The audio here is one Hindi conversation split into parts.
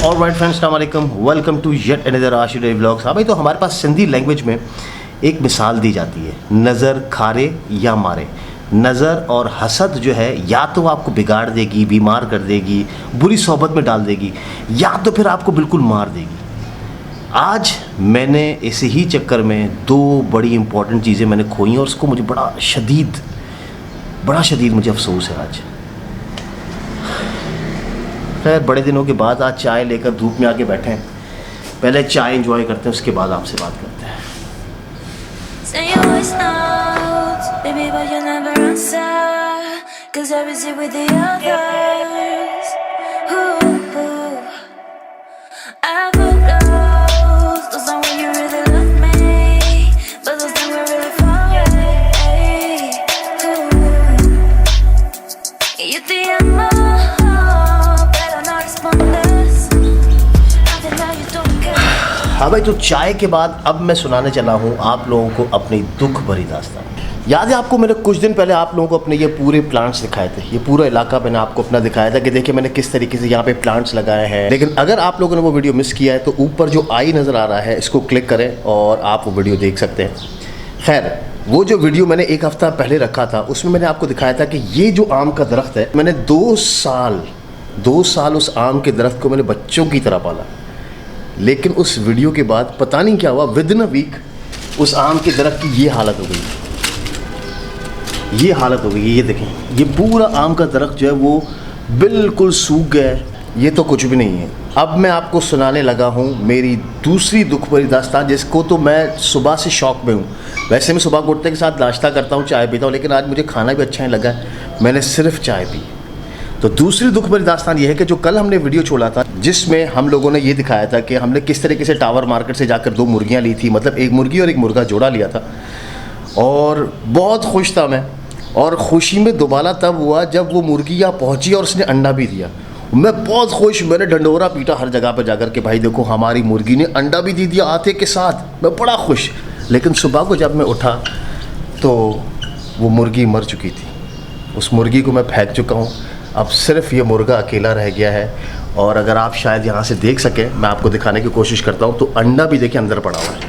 ऑलराइट फ्रेंड्स, अस्सलाम वालेकुम, welcome to yet another Ashiq daily vlogs. हाँ भाई, तो हमारे पास सिंधी लैंग्वेज में एक मिसाल दी जाती है, नज़र खारे या मारे। नज़र और हसद जो है या तो आपको बिगाड़ देगी, बीमार कर देगी, बुरी सोहबत में डाल देगी, या तो फिर आपको बिल्कुल मार देगी। आज मैंने इसी ही चक्कर में दो बड़ी इंपॉर्टेंट चीज़ें मैंने खोई और उसको मुझे बड़ा शदीद मुझे अफसोस है आज। खैर, बड़े दिनों के बाद आज चाय लेकर धूप में आके बैठे हैं। पहले चाय एंजॉय करते हैं, उसके बाद आपसे बात करते हैं। हाँ भाई, तो चाय के बाद अब मैं सुनाने चला हूँ आप लोगों को अपनी दुख भरी दास्तान। याद है आपको, मैंने कुछ दिन पहले आप लोगों को अपने ये पूरे प्लांट्स दिखाए थे, ये पूरा इलाका मैंने आपको अपना दिखाया था कि देखिए मैंने किस तरीके से यहाँ पे प्लांट्स लगाए हैं। लेकिन अगर आप लोगों ने वो वीडियो मिस किया है तो ऊपर जो आई नज़र आ रहा है, इसको क्लिक करें और आप वो वीडियो देख सकते हैं। खैर, वो जो वीडियो मैंने एक हफ़्ता पहले रखा था, उसमें मैंने आपको दिखाया था कि ये जो आम का दरख्त है, मैंने 2 साल उस आम के दरख्त को मैंने बच्चों की तरह पाला। लेकिन उस वीडियो के बाद पता नहीं क्या हुआ, विद इन अ वीक उस आम के दरख्त की ये हालत हो गई। ये देखें, ये पूरा आम का दरख्त जो है वो बिल्कुल सूख गया है। ये तो कुछ भी नहीं है। अब मैं आपको सुनाने लगा हूँ मेरी दूसरी दुख भरी दास्तान, जिसको तो मैं सुबह से शौक में हूँ। वैसे मैं सुबह उठने के साथ नाश्ता करता हूँ, चाय पीता हूँ, लेकिन आज मुझे खाना भी अच्छा नहीं लगा, मैंने सिर्फ चाय पी। तो दूसरी दुख भरी दास्तान ये है कि जो कल हमने वीडियो छोड़ा था, जिसमें हम लोगों ने ये दिखाया था कि हमने किस तरीके से टावर मार्केट से जाकर 2 मुर्गियाँ ली थी, मतलब एक मुर्गी और एक मुर्गा जोड़ा लिया था, और बहुत खुश था मैं। और खुशी में दुबाला तब हुआ जब वो मुर्गी यहाँ पहुँची और उसने अंडा भी दिया। मैं बहुत खुश, मैंने ढंडोरा पीटा हर जगह पर जाकर के, भाई देखो हमारी मुर्गी ने अंडा भी दे दिया आते के साथ। मैं बड़ा खुश। लेकिन सुबह को जब मैं उठा तो वो मुर्गी मर चुकी थी। उस मुर्गी को मैं फेंक चुका हूँ। अब सिर्फ ये मुर्गा अकेला रह गया है। और अगर आप शायद यहाँ से देख सकें, मैं आपको दिखाने की कोशिश करता हूँ, तो अंडा भी देखिए अंदर पड़ा हुआ है।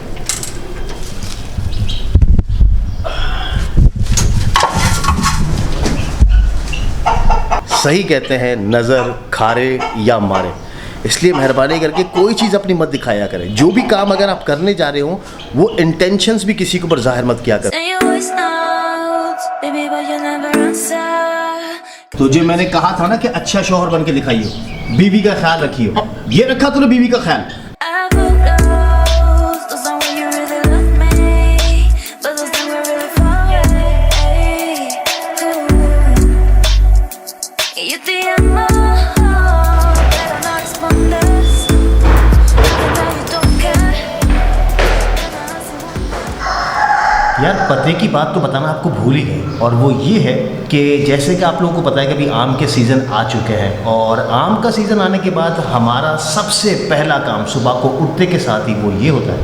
सही कहते हैं, नज़र खारे या मारे। इसलिए मेहरबानी करके कोई चीज़ अपनी मत दिखाया करें। जो भी काम अगर आप करने जा रहे हो, वो इंटेंशंस भी किसी के ऊपर जाहिर मत किया करें। तुझे मैंने कहा था ना कि अच्छा शौहर बन के दिखाइए, बीवी का ख्याल रखिए। ये रखा तूने बीवी का ख्याल? यार, पते की बात तो बताना आपको भूल ही गए, और वो ये है कि जैसे कि आप लोगों को पता है कि अभी आम के सीज़न आ चुके हैं, और आम का सीज़न आने के बाद हमारा सबसे पहला काम सुबह को उठते के साथ ही वो ये होता है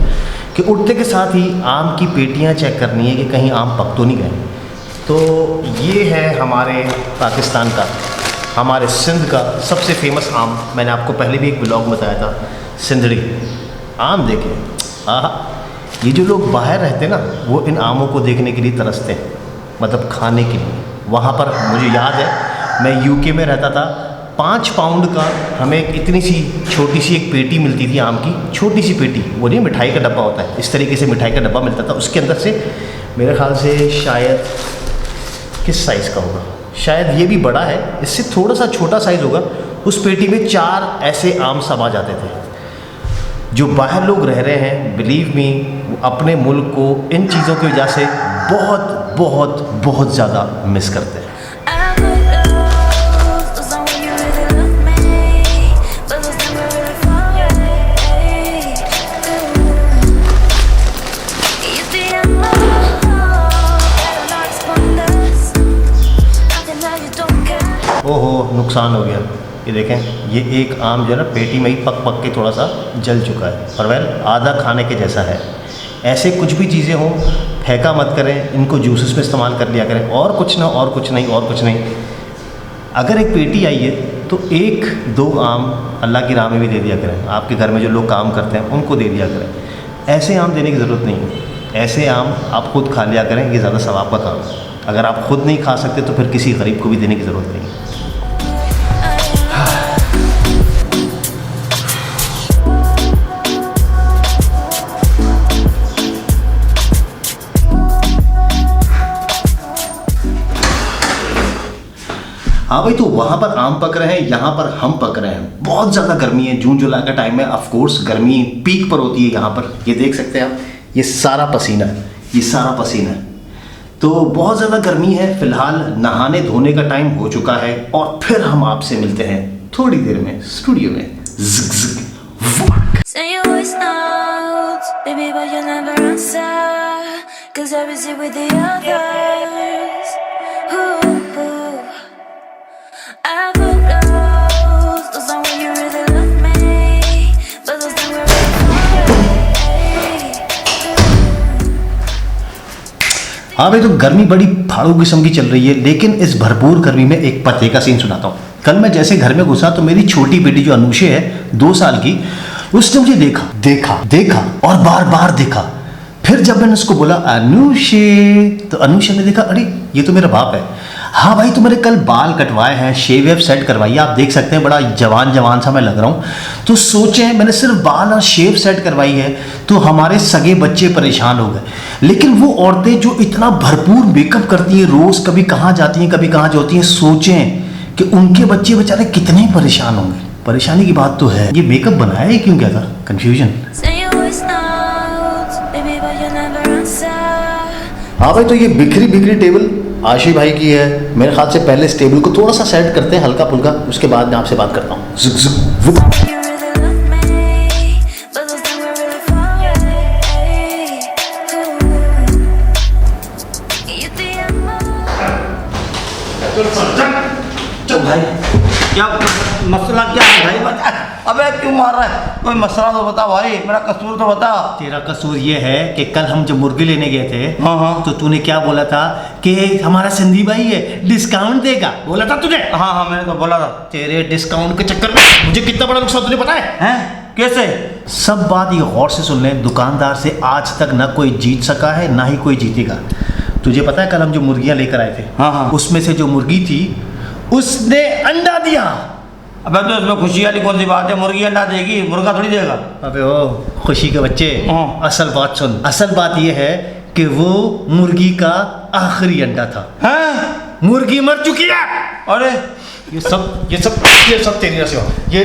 कि उठते के साथ ही आम की पेटियां चेक करनी है कि कहीं आम पक तो नहीं गए। तो ये है हमारे पाकिस्तान का, हमारे सिंध का सबसे फेमस आम। मैंने आपको पहले भी एक ब्लॉग में बताया था, सिंधड़ी आम। देखें, आहा, ये जो लोग बाहर रहते हैं ना, वो इन आमों को देखने के लिए तरसते हैं, मतलब खाने के लिए। वहाँ पर मुझे याद है, मैं यूके में रहता था, 5 पाउंड का हमें एक इतनी सी छोटी सी एक पेटी मिलती थी आम की, छोटी सी पेटी। वो नहीं मिठाई का डब्बा होता है, इस तरीके से मिठाई का डब्बा मिलता था। उसके अंदर से मेरे ख्याल से शायद किस साइज़ का होगा, शायद ये भी बड़ा है, इससे थोड़ा सा छोटा साइज़ होगा। उस पेटी में 4 ऐसे आम समा जाते थे। जो बाहर लोग रह रहे हैं, बिलीव मी, वो अपने मुल्क को इन चीज़ों की वजह से बहुत बहुत बहुत ज़्यादा मिस करते हैं। ओहो, नुकसान हो गया। ये देखें, ये एक आम जो है ना, पेटी में ही पक के थोड़ा सा जल चुका है, पर वेल आधा खाने के जैसा है। ऐसे कुछ भी चीज़ें हों, फेंका मत करें, इनको जूसेस में इस्तेमाल कर लिया करें, और कुछ ना, और कुछ नहीं, और कुछ नहीं। अगर एक पेटी आई है तो 1-2 आम अल्लाह की राह में भी दे दिया करें। आपके घर में जो लोग काम करते हैं उनको दे दिया करें। ऐसे आम देने की ज़रूरत नहीं है, ऐसे आम आप खुद खा लिया करें, ये ज़्यादा सवाब का काम है। अगर आप खुद नहीं खा सकते तो फिर किसी गरीब को भी देने की ज़रूरत नहीं है। हाँ भाई, तो वहाँ पर आम पक रहे हैं, यहाँ पर हम पक रहे हैं। बहुत ज़्यादा गर्मी है, जून जुलाई का टाइम है, ऑफ कोर्स गर्मी पीक पर होती है यहाँ पर। ये देख सकते हैं आप, ये सारा पसीना है, ये सारा पसीना है। तो बहुत ज़्यादा गर्मी है। फिलहाल नहाने धोने का टाइम हो चुका है और फिर हम आपसे मिलते हैं थोड़ी देर में स्टूडियो में। Say you always notes, baby, but you never answer. 'Cause I was here with the others. Ooh. I put those on when you really love me, but those things were really far. हाँ भाई, तो गर्मी बड़ी फाड़ू किस्म की चल रही है, लेकिन इस भरपूर गर्मी में एक पते का सीन सुनाता हूँ। कल मैं जैसे घर में घुसा तो मेरी छोटी बेटी जो अनुषे है 2 साल की, उसने मुझे देखा और बार बार देखा। फिर जब मैंने उसको बोला अनुषे, तो अनुषे ने देखा, अरे ये तो मेरा बाप है। हाँ भाई, तो मैंने कल बाल कटवाए हैं, शेव वेव सेट करवाई है, आप देख सकते हैं बड़ा जवान सा मैं लग रहा हूँ। तो सोचें, मैंने सिर्फ बाल और शेव सेट करवाई है तो हमारे सगे बच्चे परेशान हो गए। लेकिन वो औरतें जो इतना भरपूर मेकअप करती हैं, रोज़ कभी कहाँ जाती हैं कभी कहाँ जाती हैं, सोचें कि उनके बच्चे बेचारे कितने परेशान होंगे। परेशानी की बात तो है, ये मेकअप बनाया है क्यों, क्या था कंफ्यूजन। हाँ भाई, तो ये बिखरी टेबल आशी भाई की है। मेरे ख्याल से पहले इस टेबल को थोड़ा सा सेट करते हैं हल्का फुल्का, उसके बाद मैं आपसे बात करता हूँ। भाई क्या मसला क्या है भाई, बता। अबे क्यों मार रहा है, कोई मसला तो बता भाई, मेरा कसूर तो बता। तेरा कसूर ये है कि कल हम जब मुर्गी लेने गए थे, हाँ, तो तूने क्या बोला था कि हमारा संदीप भाई है डिस्काउंट देगा, बोला था तुझे। हाँ, मैंने तो बोला था। तेरे डिस्काउंट के चक्कर में मुझे कितना बड़ा नुकसान तुझे पता है? कैसे? सब बात ये गौर से सुन लें, दुकानदार से आज तक ना कोई जीत सका है ना ही कोई जीतेगा। तुझे पता है कल हम जो मुर्गियां लेकर आए थे, हाँ, उसमें से जो मुर्गी थी उसने अंडा दिया। अबे तो इसमें खुशी वाली कौन सी बात है, मुर्गी अंडा देगी, मुर्गा थोड़ी देगा। अबे ओ खुशी के बच्चे, असल बात सुन। असल बात ये है कि वो मुर्गी का आखिरी अंडा था। मुर्गी मर चुकी है। अरे ये सब तेरी वजह से हो, ये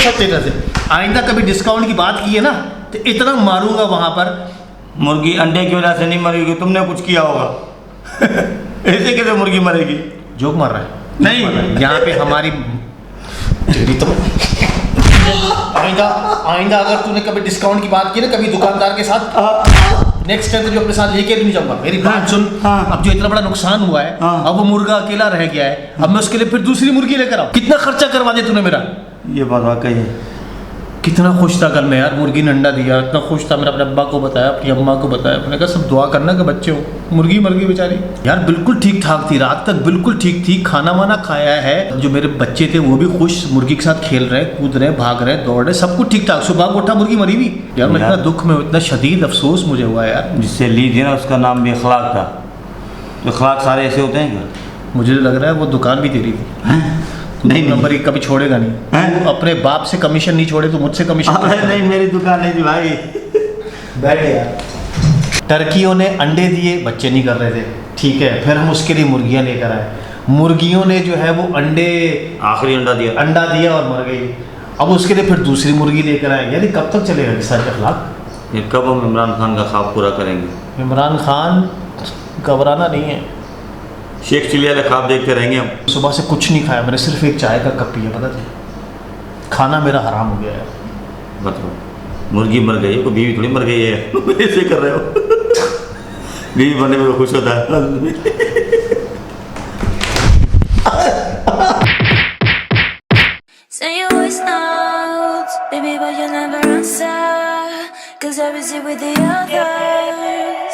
सब तेरी वजह से। आइंदा कभी डिस्काउंट की बात की है ना तो इतना मारूंगा वहां पर। मुर्गी अंडे की वजह से नहीं मरेगी, तुमने कुछ किया होगा। ऐसे कैसे मुर्गी मरेगी? जोक मार रहा है? नहीं, यहाँ पे हमारी तो आइंदा अगर तूने कभी डिस्काउंट की बात की ना कभी दुकानदार के साथ, नेक्स्ट टाइम तुझे अपने साथ लेके भी नहीं जाऊंगा। मेरी बात सुन। अब जो इतना बड़ा नुकसान हुआ है, अब वो मुर्गा अकेला रह गया है, अब मैं उसके लिए फिर दूसरी मुर्गी लेकर आऊं। कितना खर्चा करवा दिया तूने मेरा। ये बात वाकई है। कितना खुश था कल मैं यार, मुर्गी ने अंडा दिया, इतना खुश था। मैंने अपने अब्बा को बताया, अपनी अम्मा को बताया, मैंने कहा सब दुआ करना कि बच्चे हो। मुर्गी मर गई बेचारी यार, बिल्कुल ठीक ठाक थी, रात तक बिल्कुल ठीक थी, खाना वाना खाया है। जो मेरे बच्चे थे वो भी खुश, मुर्गी के साथ खेल रहे, कूद रहे, भाग रहे, दौड़ रहे, सब कुछ ठीक ठाक। सुबह को उठा मुर्गी मरी भी यार। मैं इतना दुख में, इतना शदीद अफसोस मुझे हुआ यार। जिससे ली थी ना उसका नाम भी अखलाक था। तो अखलाक सारे ऐसे होते हैं क्या? मुझे लग रहा है वो दुकान भी तेरी थी। नहीं, नंबर 1 कभी छोड़ेगा नहीं। तू अपने बाप से कमीशन नहीं छोड़े तो मुझसे कमीशन। नहीं, मेरी दुकान नहीं थी भाई। बैठ यार। टर्कियों ने अंडे दिए, बच्चे नहीं कर रहे थे, ठीक है। फिर हम उसके लिए मुर्गियां लेकर आए। मुर्गियों ने जो है वो आखिरी अंडा दिया और मर गई। अब उसके लिए फिर दूसरी मुर्गी लेकर आए। यानी कब तक चलेगा सर अखलाक? ये कब हम इमरान खान का ख्वाब पूरा करेंगे? इमरान खान घबराना नहीं है, शेख चिड़िया वाले ख्वाब देखते रहेंगे हम। सुबह से कुछ नहीं खाया मैंने, सिर्फ एक चाय का कप पिया, पता था। खाना मेरा हराम हो गया है। बताओ, मुर्गी मर गई, कोई बीवी थोड़ी मर गई है। ऐसे कर रहे हो। बीवी बनने में खुश होता है। Say you always notes, baby, but you never answer. 'Cause I was here with the others.